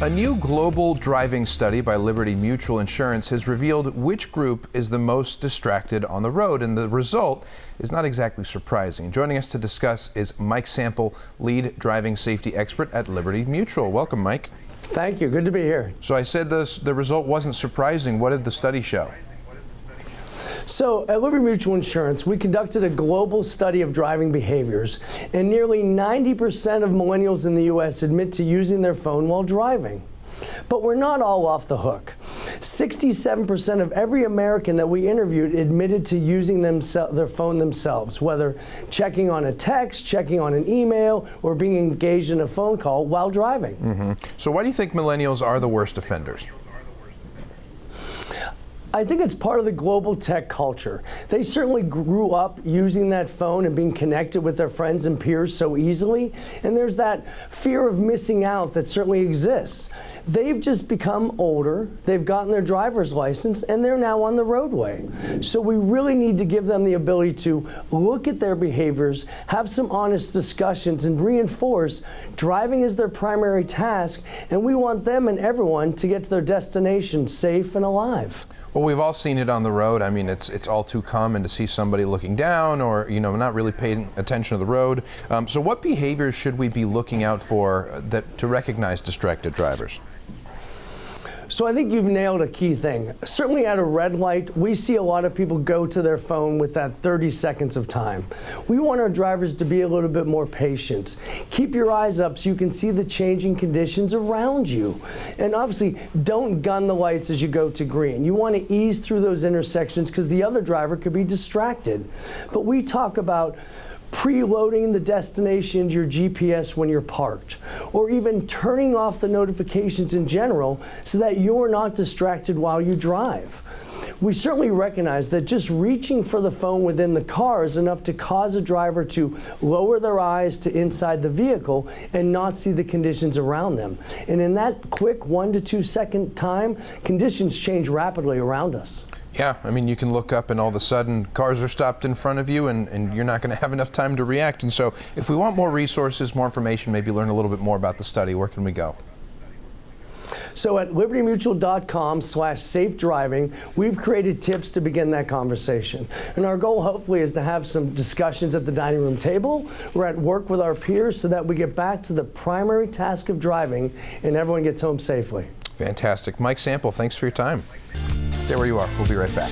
A new global driving study by Liberty Mutual Insurance has revealed which group is the most distracted on the road, and the result is not exactly surprising. Joining us to discuss is Mike Sample, lead driving safety expert at Liberty Mutual. Welcome, Mike. Thank you. Good to be here. So I said the result wasn't surprising. What did the study show? So at Liberty Mutual Insurance, we conducted a global study of driving behaviors, and nearly 90% of millennials in the U.S. admit to using their phone while driving. But we're not all off the hook. 67% of every American that we interviewed admitted to using their phone themselves, whether checking on a text, checking on an email, or being engaged in a phone call while driving. So why do you think millennials are the worst offenders? I think it's part of the global tech culture. They certainly grew up using that phone and being connected with their friends and peers so easily, and there's that fear of missing out that certainly exists. They've just become older, they've gotten their driver's license, and they're now on the roadway. So we really need to give them the ability to look at their behaviors, have some honest discussions, and reinforce driving is their primary task, and we want them and everyone to get to their destination safe and alive. Well, we've all seen it on the road. I mean, it's all too common to see somebody looking down or, not really paying attention to the road. So what behaviors should we be looking out for to recognize distracted drivers? So I think you've nailed a key thing. Certainly at a red light, we see a lot of people go to their phone with that 30 seconds of time. We want our drivers to be a little bit more patient. Keep your eyes up so you can see the changing conditions around you. And obviously, don't gun the lights as you go to green. You want to ease through those intersections because the other driver could be distracted. But we talk about preloading the destination to your GPS when you're parked, or even turning off the notifications in general so that you're not distracted while you drive. We certainly recognize that just reaching for the phone within the car is enough to cause a driver to lower their eyes to inside the vehicle and not see the conditions around them. And in that quick 1 to 2 second time, conditions change rapidly around us. Yeah, I mean, you can look up and all of a sudden cars are stopped in front of you and you're not going to have enough time to react. And so if we want more resources, more information, maybe learn a little bit more about the study, where can we go? So at libertymutual.com/safe driving, we've created tips to begin that conversation. And our goal hopefully is to have some discussions at the dining room table. We're at work with our peers so that we get back to the primary task of driving and everyone gets home safely. Fantastic. Mike Sample, thanks for your time. Stay where you are. We'll be right back.